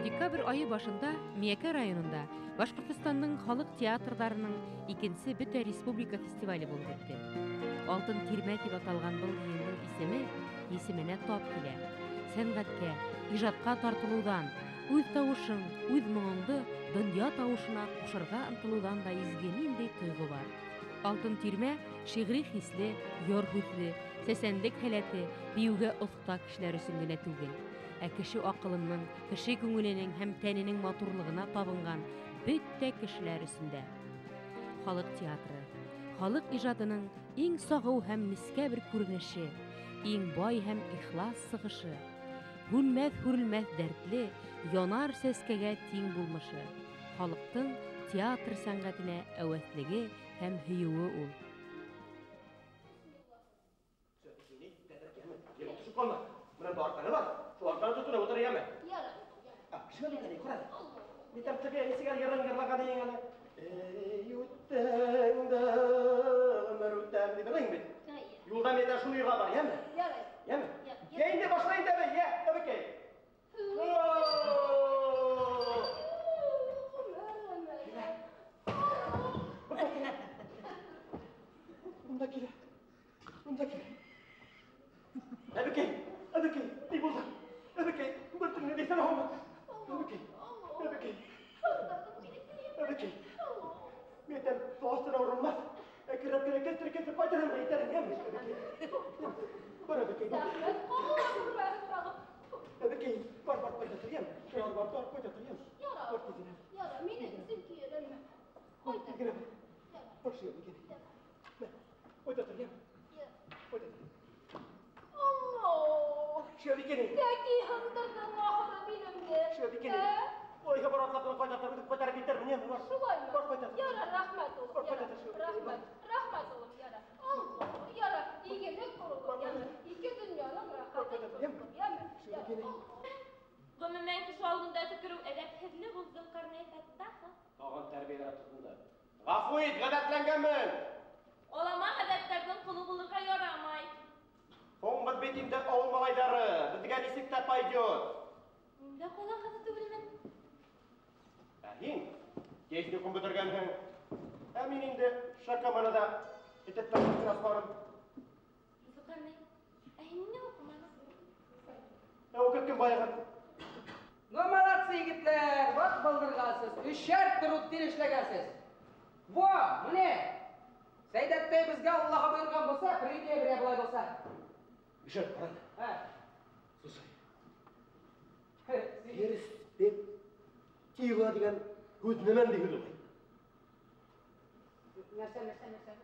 Декабрь айы башында Миякә районында Башкортстанның халык театрдарының икенче бөтә республика фестивале булып үтте. Алтын тирмә дип аталган был җыенның исеменә тап килә. Сәнгатькә, иҗатка тартылудан, үз тавышың, үз моңыңды дөнья тавышына кушырга ынтылудан да изге нинди тойгы бар. Алтын тирмә шигъри хисле, яр хүсле, сәсәнлек һәләте биюгә оста кешеләр өчен генә түгел. Кеше акылының, кеше күңеленең һәм тәненең матурлыгына табынган бөтә кешеләр өчендә. Халык театры, халык иҗатының иң сагыу һәм нескә бер күренеше, иң бай һәм ихлас сыгышы, һүрелмәс дәртле, янар сәскәгә тиң булмышы. Халыктың театр сәнгатенә әвәслеге һәм һөюе ул. Менә барканы бар. Шулардан тотына утыр яме. Яра. Шулай гына күрәле. Митәм тәгә нисегә ярлаган яганы. Юттәңдә мөрүтәм дип беләң бит. Юлда мен шуны юга бар, яме? Ярый. Яме. Кәйнде башлайын да бе, я, табыкай. Бунда килә. Бунда килә. Табыкай. Öbekey, ne buldu? Öbekey, bırtını desene olma. Öbekey. Metem soğusuna vurulmaz. Kırıp kestirip paytarım yeterim yemiş. Var öbekey. Öbekey, var paytarım yemiş. Şöyle var paytarım yemiş. Yara, mine bizimki yerine. Paytarım. Bak şey öbekey. Paytarım yemiş. Paytarım. Şöyle gelin. Peki hındırdın ahırı benimle. Şöyle gelin. Oy haber atlatın koytar biter mi? Ne var? Şulay mı? Yara rahmet olsun. Rahmet olsun yara. Allah yara iyilik kurulur yara. İki dünyanın rahatı kurulur yara. Şöyle gelin. Gömümen kişi olduğunda tükürü edepsizli buldum karnayı kattı. Ağın terbiyeler tutunda. Gafu et, gadetlengemin. Olama adetlerden kulu bulurga yoramay. Фон бит битимдә авыл малайдары, безгә нисек тә пойдет. Миндә кала кызы түгелмен. Һин, кешне кем бетергәнһең? Ә мин инде шакаманада итеп тапкырас барым. Зукарны. Ә һин не укымадың? Укып кем баяган? Ну, молодцы, егетләр, вот булдыргансыз, үшәр труд эшләгәнсез. Во, менә. Сәйдәттәй безгә Аллаһ боерган булса, приде булай булса. Бишер, каран. Слушай. Перспектива дигән һүз нимән диген ул? Нәрсә?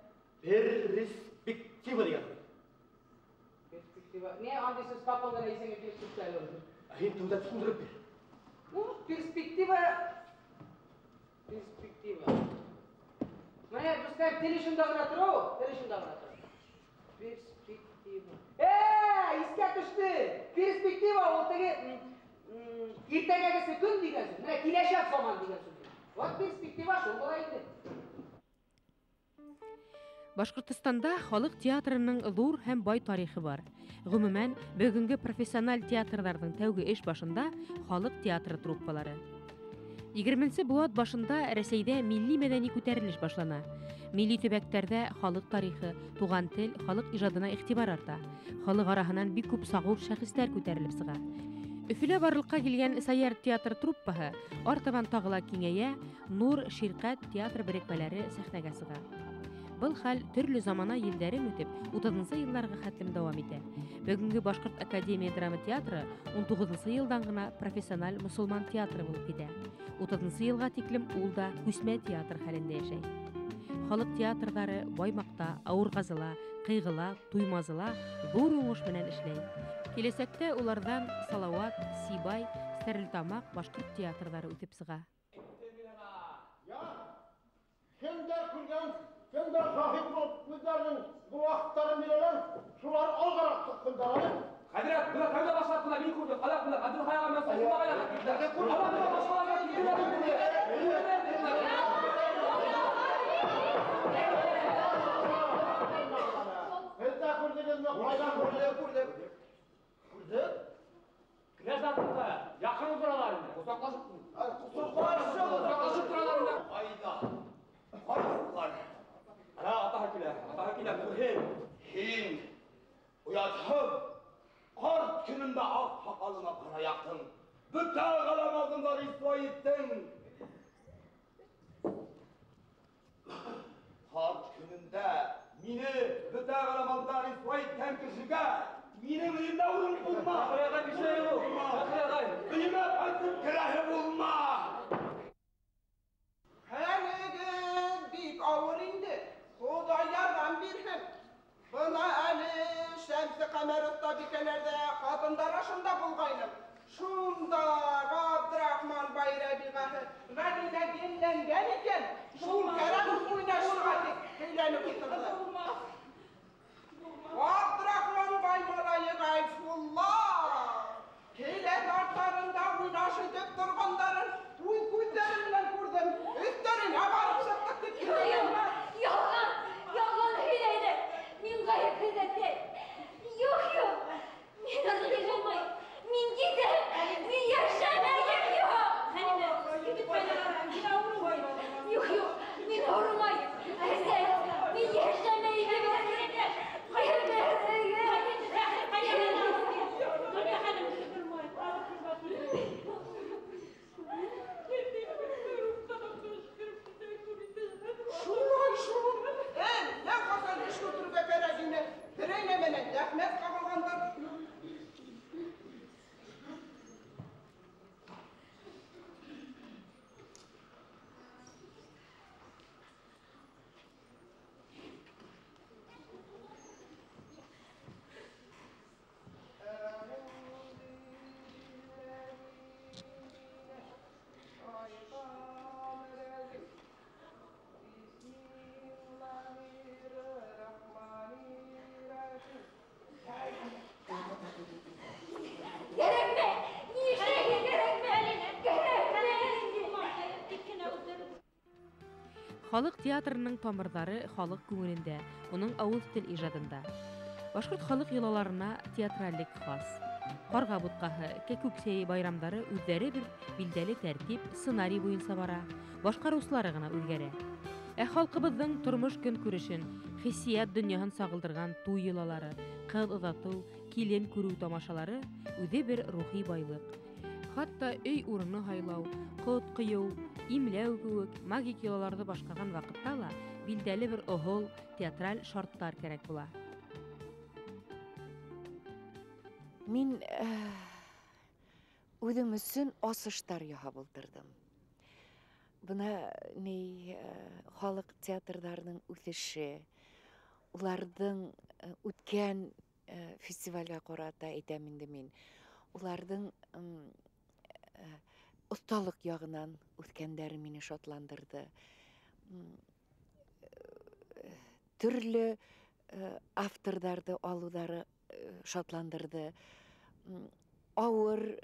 Перспектива дигән. Перспектива. Не, андый сүз капылган исеңә перспектива булды. Һин туда төшендереп бир. Ну, перспектива. Менә дустар телешендә гына тору, Перспектива. Искә төште. Перспектива ул теге иртәгәгесе көн дигән сүз. Менә киләчәк заман дигән сүз. Вот перспектива шул була инде. Башкортстанда халык театрының зур һәм бай тарихы бар. Гомумән, бүгенге профессиональ театрларның тәүге эш башында халык театры труппалары. 20 буат башында Рәсәйдә милли мәдәни күтәрелеш башлана. Милли төбәктәрдә халык тарихы, туган тел, халык иҗатына игътибар арта. Халык араһыннан бик күп сагыш шәхесләр күтәрелеп сыга. Өфөлә барлыкка килгән Саяр театр труппаһы артабан тагыла киңәя, Нур Ширкат театр берекмәләре сәхнәгә сыга. Был хәл төрле замана елдәрен үтеп, 30-нчы елларга хәтлем дәвам итә. Бүгенге Башкорт академия драма театры 19-нчы елдан гына профессиональ мусулман театры булып китә. 30-нчы елга тиклем ул да күсмә театр хәлендә яшәй. Халык театрдары Баймакта, Авыргазыла, Кыйгыла, Туймазыла зур уңыш менән эшләй. Киләсәктә улардан Салават, Сибай, Стәрлетамак башкорт театрдары үтеп сыга. Кемдер шахид булып, үзләренең бу вакытларын бирәләр, шулар алгарак тоткындыралар. Хәзрәт, була кайда башлап мин күрдем. Калак була, Абдул Хайга мен сулмага Күрдек. Князь артында Yakın duralar inде. Uzaklaşıp duralar inде. Hayda. Hayda. Ana Atahakile mühim. Hin. Uyatıp. Kart gününde ak sakalına kana yaktın. Bütün kalamazınlar ispat ettin. Kart gününde mini bütün kalamazlar ispat etken kişiye benim elimde uyum bulma. Akırada bir şey yok. Akırada. Bilime kaçıp kirahe bulma. Henegin dik avur indi. Hudayardan bir hem. Buna Ali Şemsi Kamerut'ta bikelerde kadınlar aşında bulgayным. Şunda Abdurrahman Bayrabi Gali'ne dinlengen iken şul kerem oynaşırga tek heylenip oturdu. Abdurrahman Baymalayı Gayfullah. Keyle dartlarında oynaş edip durganların uy gözlerimden gördüm. Üstlerine varıp sıktık dikileyim. Yalan hileydi. Min gayet kızeti. Yok. Min nasıl yaşamayım. Min gider. Min yaşamayım yok. Gidip ben yine vurmayım. Yok. Min vurmayım. Min yaşamayım. Ne kadar iş götürüp eferediğine treylemene defmet kabalandır. Халык театрының тамырлары халык күңелендә, уның авыз тел иҗатында. Башкорт халык йолаларына театральлек хас. Карга буткаһы, кәкүксәй байрамдары үзләре бер билдәле тәртип, сценарий буенча бара, башкаручылары гына үзгәрә. Халкыбызның тормыш көнкүрешен, хиссият дөньяһын сагылдырган туй йолалары, кыз озату, килен күрү тамашалары үзе бер рухи байлык. Хатта өй урыны һайлау, кот кыю, имләү кебек магик йолаларны башкарган вакытта ла билдәле бер охол театраль шарттар кирәк була. Мин үзем өчен асыштар яһап булдырдым. Бuna халык театрларының үсеше, уларның үткән фестивальгә карата әйтәм инде мин. Уларның осталык ягынан үткәннәре мине шатландырды. Төрле авторларды алулары шатландырды. Авыр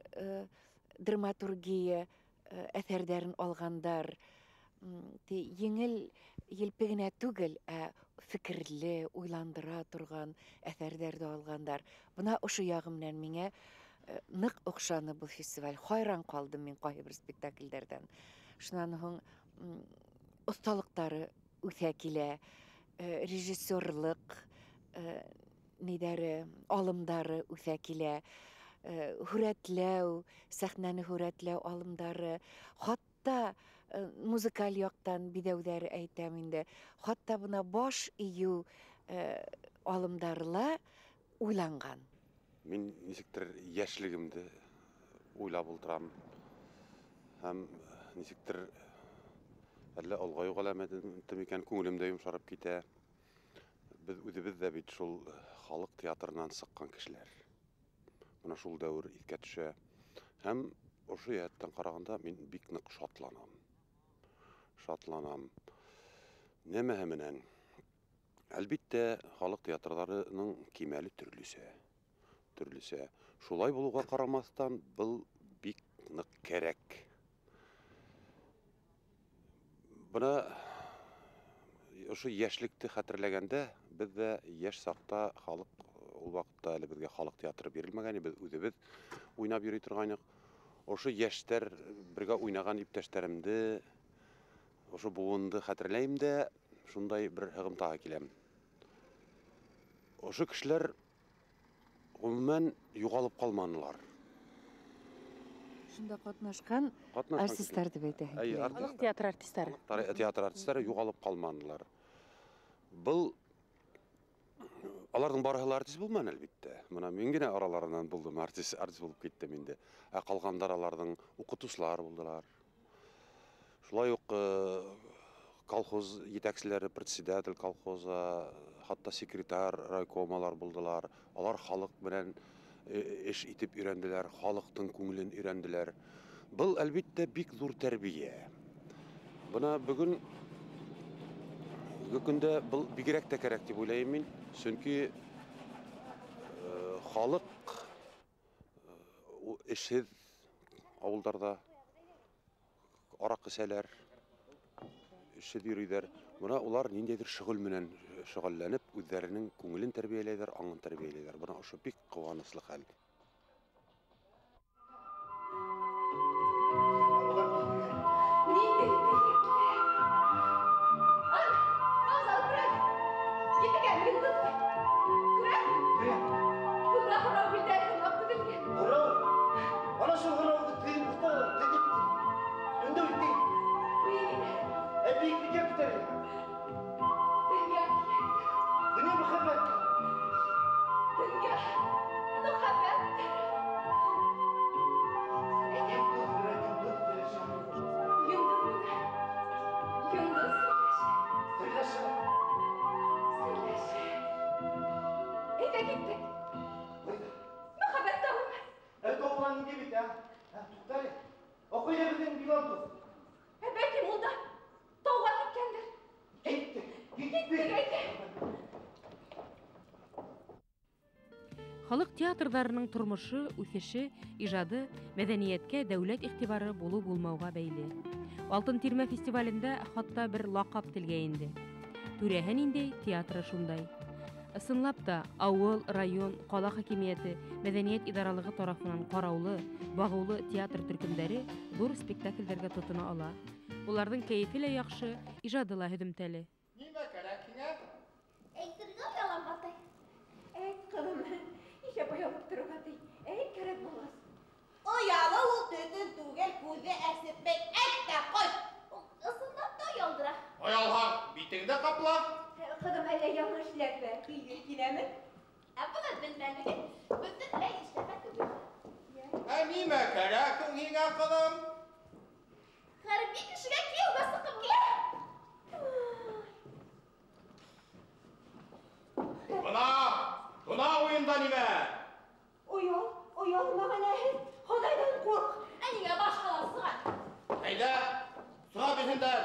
драматургия әсәрләрен алгандар. Еңел елпегенә түгел, фикерле, уйландыра торган әсәрләрне алгандар. Буна ошо ягым белән миңа нык охшаны бу фестиваль. Хайран калдым мин кайбер спектакльләрдән. Шуннан соң осталыктары үсә килә, режиссерлык, нидәре, алымдары үсә килә, хүрәтләү, сәхнәне хүрәтләү алымдары, хатта музыкаль яктан бидәүләр әйтәм инде. Хатта буна баш ию алымдарлар уйланган. Мин ничектер яшьлегемдә уйлап ултырам. Һәм ничектер әллә алгаю галәмәте микән күңелемдә йомшарып китә. Без үзебез дә бит шул халык театрынан сыккан кешеләр. Менә шул дәвр искә төшә. Һәм ошо яттан караганда мин бик нык шатланам. Нәмәһе менән? Әлбиттә, халык театрларының кимәле төрлесе. Шулай булуга карамастан, был бик нык кирәк. Буна ошо яшьлекте хәтерләгәндә, без дә яшь сакта халык ул вакытта әле безгә халык театры бирелмәгән, без үзебез уйнап йөри торганбыз. Ошо яшьтер бергә уйнаган иптәшләремде, ошо буынды хәтерләйм дә, шундай бер хыгымтага киләм. Ошо кешеләр гомумән югалып калманылар. Шунда катнашкан артистлар дип әйтәһең. Халык театр артистлары. Театр артистлары югалып калманылар. Был аларның барыһы артист булман әлбиттә. Менә мин генә араларыннан булдым, артист булып киттем инде. Ә калгандар аларның укытучылар булдылар. Шулай ук колхоз җитәкчеләре, председатель колхоза, хатта секретарь райкомалар булдылар. Алар халык белән эш итеп өйрәнделәр, халыктың күңелен өйрәнделәр. Был әлбиттә бик зур тәрбия. Бuna бүген көндә был бигрәк тә кирәк дип уйлыйм мин. Чөнки халык эшһез авылларда арак эсәләр, эшһез йөриләр. Бuna улар ниндидер шөгыль менән шөгыльләнеп, үзләренең күңелен тәрбияләйләр, аңын тәрбияләйләр. Бuna ошо бик куанычлы хәл. Халык театрдарының тормышы, үсеше, ижады мәдәнияткә дәүләт игътибары булу-булмауга бәйле. Алтын тирмә фестивалендә хатта бер лакап телгә инде. Түрәһе нинди, театры шундай. Ысынлап та, авыл, район, кала хакимияте, мәдәният идаралыгы тарафыннан караулы, багулы театр төркемнәре зур спектакльләргә тотына ала. Уларның кәефе лә яхшы, ижады ла һөдемтәле. Нимә кәрәк һиңә? Әйтергә ялан батай. Әйт кылым. Ишә боялып торырга ти. Әйт кәрәк булмас. Оялы ул төтен түгел, күзе әсетмәй. Әйт тә кой. Ысынлап та ялдыра. Оялһаң, битеңдә капла. Кызым әллә яңа эшләп көйгә киләме? Буны белмәдегез. Бөтенләй эшләпә түгел. Ә нимә кәрәк һиңә кылым? Хәрби кешегә кияүгә сыгып килә. Бuna уенда нимә? Уялмаган әһел, Ходайдан курк. Әнигә башкалар сыгар. Әйдә, сыра бирһендәр.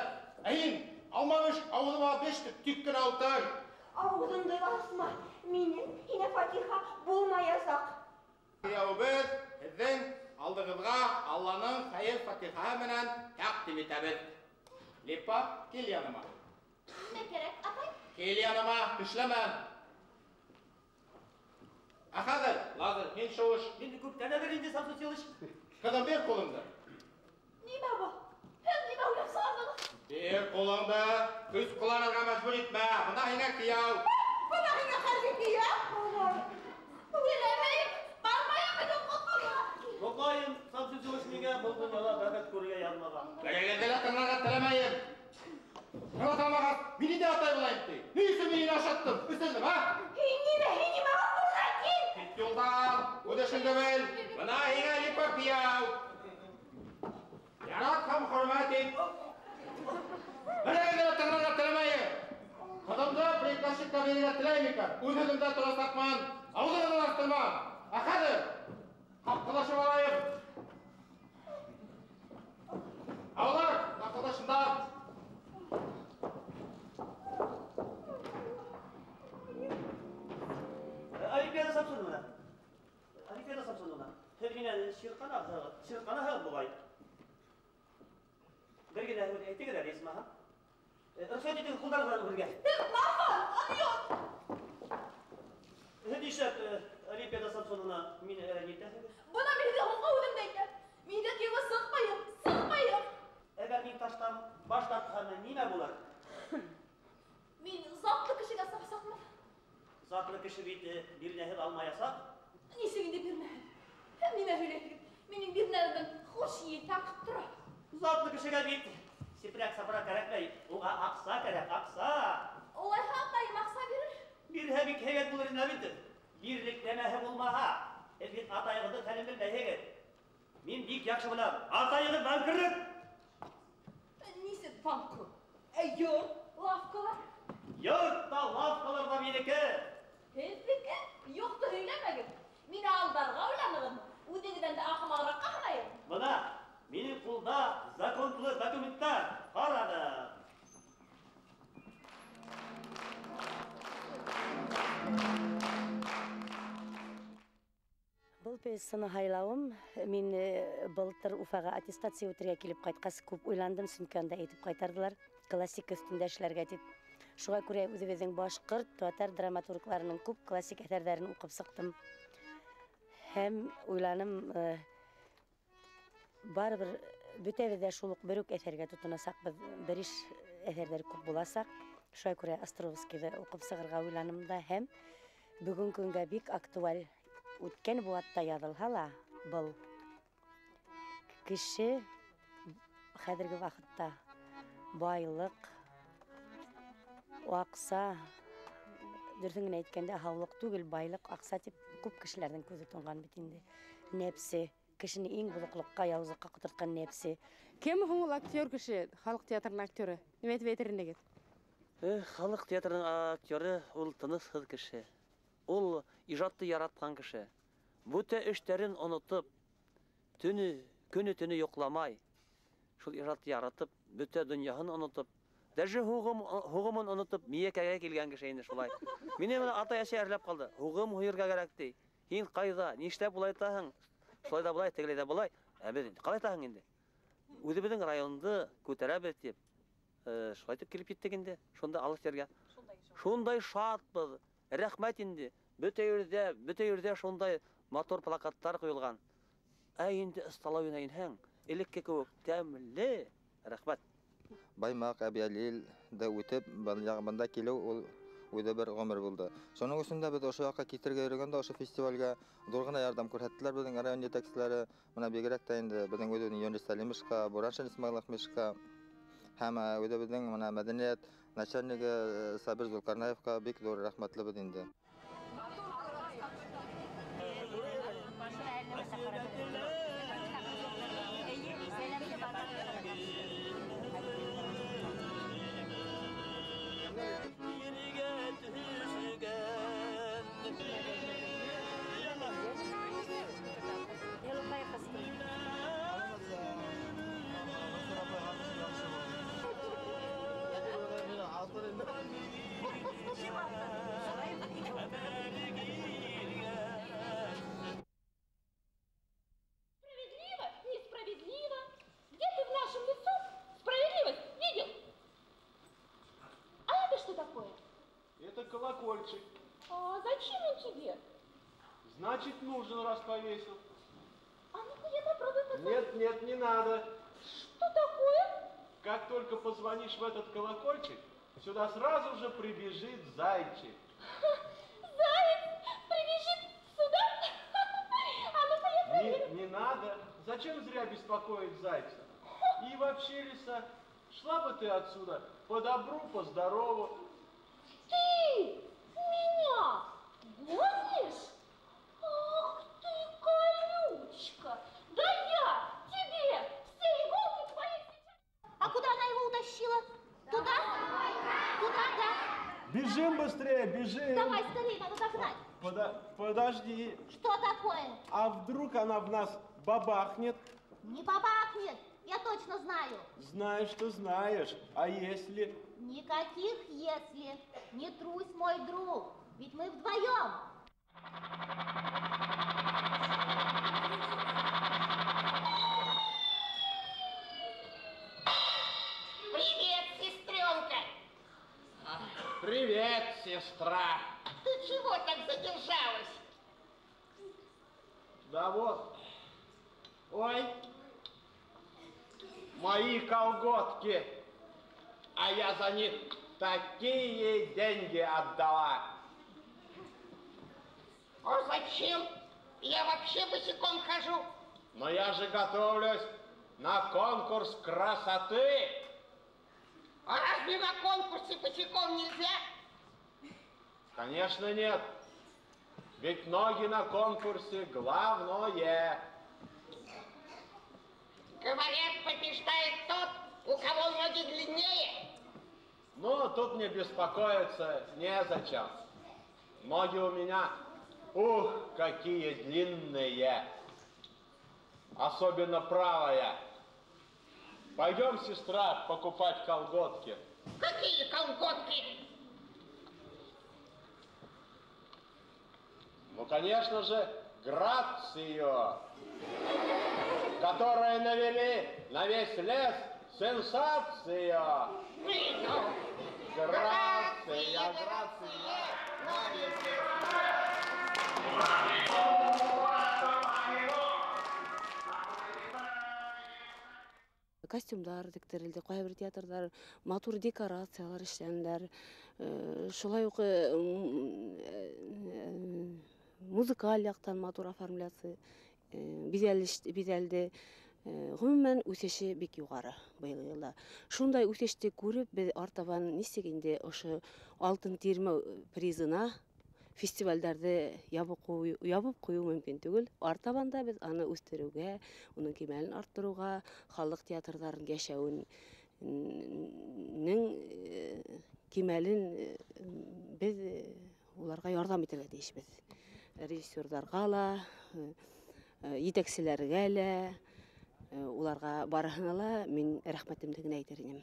Әйин, алмамыш авызыма 5 тиккен алтын. Авызыңды асма. Минем һине фатиха булмаячак. Кияүбез һезнең алдыгызга Алланың хәйр фатихаһы менән тәкъдим итәбез. Липа, кил яныма. Нимә кирәк, атай? Кил яныма, эшләмә. Ахадыр, Лазыр, мин шуыш. Инде күптән әгәр инде Самсутилыч. Кызым, бер кулыңды. Нимә бу? Һәм нимә уйлап сыгардыгыз? Бер кулыңды. Күз кулланырга мәҗбүр итмә. Бына һиңә кияү. Бuna һиңә хәрби кияү. Уйләмәйм. Бармаем инде кулга. Тоқайым, Самсутилыч миңа был дөньяда бәхет күрергә язмаган. Кәрәгәндә лә тыңларга теләмәйем. Ратамагас, мине дә атай булайым ти. Ни өчен мине ашаттың? Үсендем, ha? Һинимә булган. Кит юлдан, үдешеңде бел. Бына һиңә липа кияү. Ярат һәм хөрмәт ит. Кәрәгәндә лә тыңларга теләмәйем. Кадамда приказчикка бирергә теләйм икән. Үз-үземдә турасакман. Авызыңны астырма. Ахадыр. Капкалашып алайым. Алар, капкалашындар. Олимпиада Самсонова. Олимпиада Самсонова. Һәминә ширкан абзагы. Ширкана һәм бугай. Бергә дә әйтегез дә исмаһа. Рөхсәт итегез кулдан белән бергә. Һәдишәт Олимпиада Самсонова мин әйтәһегез. Буна безгә һуңга үдем дә икән. Миндә kişi bir nehir almayasa? Несегінде бермәһен. Һәм миңа һөйләтегез. Минең bir нәрдән хуш ие тақып тора. Zatlı kişiге бит. Сипрәк сапрак кәрәкмәй. Уға акса кәрәк, акса. Олай хатайым акса бирер. Bir hebik heyet bulur inna bitti. Birlik demehe bulmaha. Elbet atayığıdı fəlim bilməyəgət. Min bik yakşı bulam. Atayığı bankırlık. Нисек банкы? Йорт, лавкалар. Yurtta lafkalar da meniki. Һезнеке? Юкты һөйләмәгез. Мин алдарга уйланыгызмы? Үдегедән дә ахмаграк кахнайым. Buna benim kulda zakontlu dokumentler aradı. Бұл пьесаны хайлауым, мен былтыр Уфаға аттестация өтірге келіп қайтқасы көп ойландым, сүнкенде айтып қайтардылар, классик үстінде эшләргә дип. Шуңа күрә үзебезнең башкорт, татар драматургларының күп классик әсәрләрен укып сыктым. Һәм уйланым, барыбер бөтәбез дә шул ук бер үк әсәргә тотынасак, бер иш әсәрләр күп буласак, шуңа күрә Островскийды укып сыгырга уйланым да, һәм бүген көнгә бик актуаль үткән буатта язылһа ла, был кеше хәзерге вакытта байлык, акса, дөресен генә әйткәндә, һаулык түгел, байлык, акса дип күп кешеләрнең күзе тонган бит инде. Нәпсе, кешене иң булыклыкка, явызлыкка кутырткан нәпсе. Кем һуң ул актер кеше, халык театрының актеры? Ниме әйтеп әйтерен дигез? Халык театрының актеры ул тынысһыз кеше. Ул ижадты яраткан кеше. Бүтә эшләрен онытып, көне-төне йокламай, шул ижадты яратып, бүтә дөньяһын онытып, даже хугымын онытып, миякәгә килгән кеше инде шулай. Мине менә ата-әсә әрләп калды. Хугым хуйырга кирәк ди. Һин кайда? Нишләп булай таһың? Шулай да булай, тегеләй дә булай. Без инде калай таһың инде? Үзебезнең районды күтәрәбез дип, шулай дип килеп киттек инде. Шунда алыс җиргә. Шундай шатбыз. Рәхмәт инде. Бүтә йөрдә шундай мотор плакаттар куелган. Инде столовина инһәң, элекке кебек тәмле. Рәхмәт. Баймак, Әбиәлил дә үтеп, бында килү ул үзе бер гомер булды. Шуның өчен дә без ошо якка китергә йөргәндә, ошо фестивальгә дургына ярдәм күрсәттеләр безнең район җитәкчеләре. Менә бигрәк тә инде безнең үзебезнең Юнис Салимовка, Бурашин Исмаиловка һәм үзебезнең менә мәдәният начальнигы Сабир Зулкарнаевка бик зур рәхмәтле бит инде. Колокольчик. А зачем он тебе? Значит, нужен, раз повесил. А ну-ка я попробую позвонить. Нет, не надо. Что такое? Как только позвонишь в этот колокольчик, сюда сразу же прибежит зайчик. Заяц прибежит сюда? А ну-ка я проверю. Не надо. Зачем зря беспокоить зайца? И вообще, лиса, шла бы ты отсюда по добру, по здорову. Ты меня гонишь? Ах ты, колючка! Да я тебе все иголки твои сейчас... А куда она его утащила? Туда? Туда, да? Бежим быстрее, бежим! Давай, скорее, надо догнать. Подожди. Что такое? А вдруг она в нас бабахнет? Не бабахнет, я точно знаю. Знаешь, что знаешь. А если... Никаких «если». Не трусь, мой друг, ведь мы вдвоем. Привет, сестренка. Привет, сестра. Ты чего так задержалась? Да вот. Ой. Мои колготки. А я за них такие деньги отдала. А зачем? Я вообще босиком хожу. Но я же готовлюсь на конкурс красоты. А разве на конкурсе босиком нельзя? Конечно, нет. Ведь ноги на конкурсе главное. Говорят, побеждает тот, у кого ноги длиннее. Ну, тут мне беспокоиться незачем. Ноги у меня, ух, какие длинные. Особенно правая. Пойдем, сестра, покупать колготки. Какие колготки? Ну, конечно же, Грацию, которые навели на весь лес сенсацию. Грация, Грация, на весь лес. Костюмдар тіктірілді, қай бір театрдар матур декорациялар іштендер, шулай ук музыкаль яқтан матур оформлясы, бизәлді, ғыммен өсеші бек юғары бұл жылда. Шундай өсешті көріп, біз артабан нестегенде ұшы алтын терме призына фестивальдарды ябып қою мүмкін түгіл. Артабанда біз аны өстеруге, оның кемелін арттыруға, халық театрдарын яшәуінің кемелін біз оларға ярдам етірге дейшбіз. Режиссердарға ла, етексілерге лә, оларға барығына ла мен рәхмәтімдігін әйтерінем.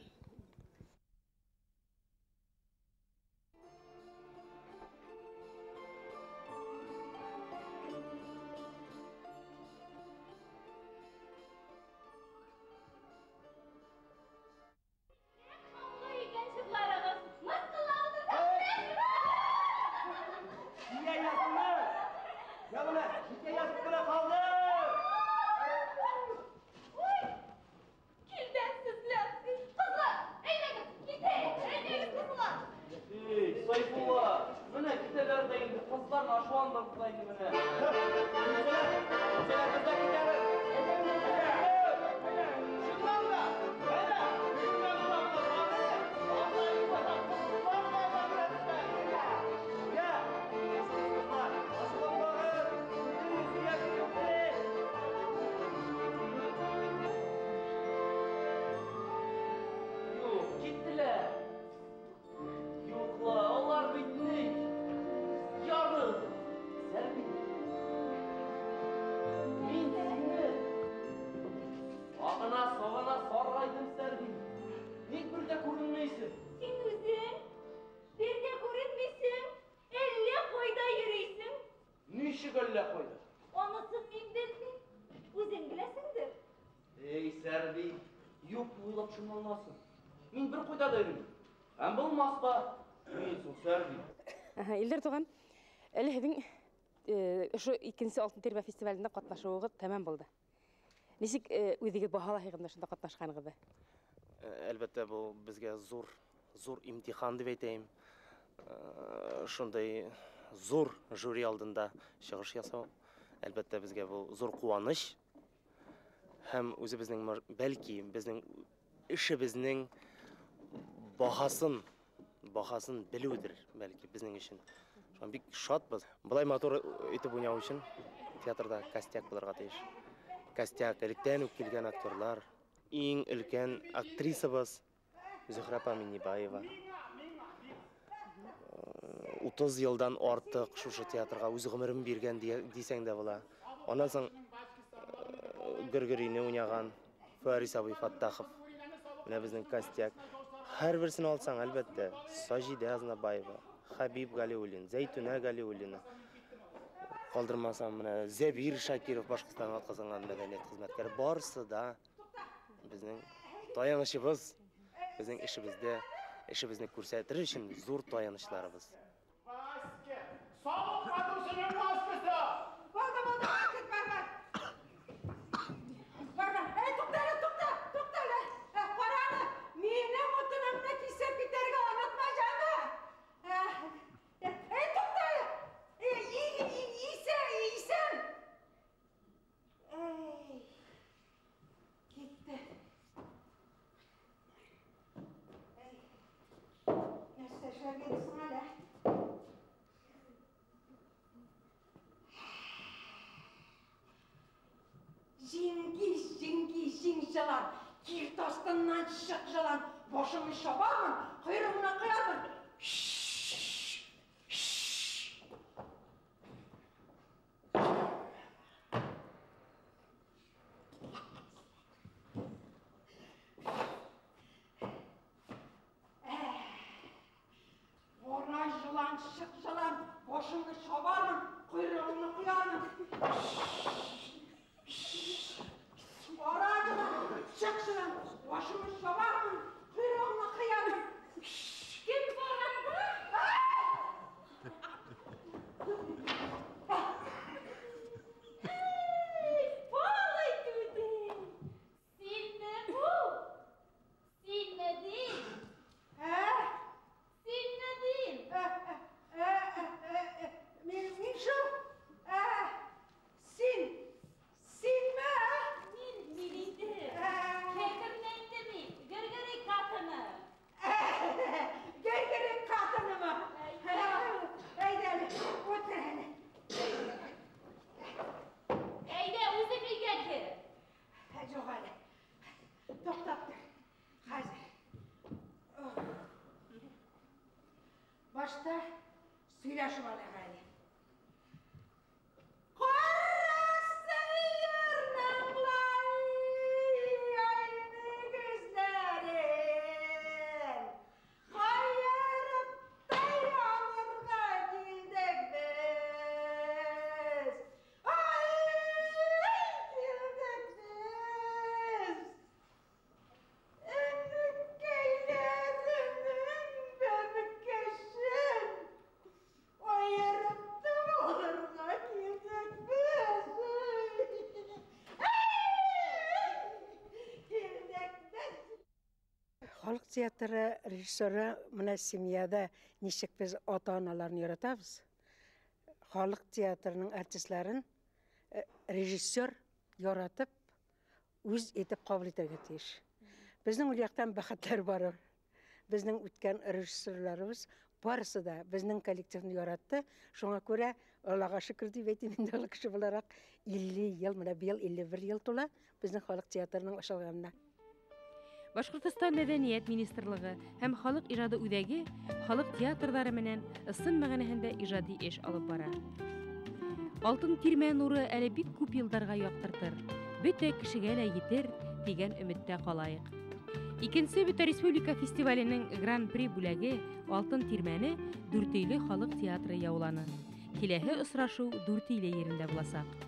Илдер туған, әліхдің ұшы икенсі алтын тербе фестивалінде қатнашуығы тәмәм болды. Несік өздегі бағала хиғында шында қатнашқанығыды? Әлбәттә, бұл бізге зор имтихан деп әйтейім. Шындай зор жюри алдында шығыш ясау. Әлбәттә, бізге бұл зор қуаныш. Һәм өзі біздің, бәлки, біздің іші біздің бағасын білудір, бәлки, біздің үшін. Шуан бик шатбыз. Бұлай матур етіп ойнау үшін театрда костяк бұларға тейіш. Костяк, әліктен өк келген актерлар, ең үлкен актрисабыз Зухрапа Минибаева. 30 елдан артық шушы театрға өз ғымырын берген дейсең де бұла. Онан соң Гүргіріне ойнаған Фарис Абай Фаттахов, міне біздің костяк. Hər birisini alsan әлбәттә, Сажида Азнабаева, Хабиб Галиуллин, Зәйтүнә Галиуллина, қалдырмасам, Зәбир Шакиров Башқұртстанға атқазанған мәдәниет қызметкері барысы да біздің таянышыбыз, біздің ішімізді көрсетір үшін зор таянышларыбыз. Şergelsin hala. Şinşalan, kirtastından şıkşalan, başımı şabarmın, kuyruğuna kıyarmın. Orajılan, şıkşalan, başımı şabarmın, kuyruğunu kıyarmın. Orajılan, şıkşalan, başımı şabarmın, kuyruğunu kıyarmın. Kim sorardı? Başta söyleşim alay gayri. Халық театры режиссері мына семьяда нешік біз ата-аналарын яратабыз. Халық театрының артистларын режиссер яратып, өз етіп қабыл етуге тиіс. Біздің ұяқтан бақыттар бар. Біздің өткен режиссерларымыз барысы да біздің коллективні яратты. Шоңа көре Аллаға шүкір деп айтайын, енді кіші боларақ 50 ел, мына биыл 51 ел тола біздің халық театрының ашылғанына. Башкортстан мәдәният министрлыгы һәм халык иҗады үҙәге халык театрҙары менән ысын мәғәнәһендә ижади эш алып бара. Алтын тирмә нуры әле бик күп йылдарға яктыртыр, бөтә кешегә лә етер дигән өметтә калайык. Икенсе Бөтә республика фестиваленең гран-при бүләге Алтын тирмәне Дүртөйле халык театры яуланы. Киләһе осрашу Дүртөйле ерендә буласак.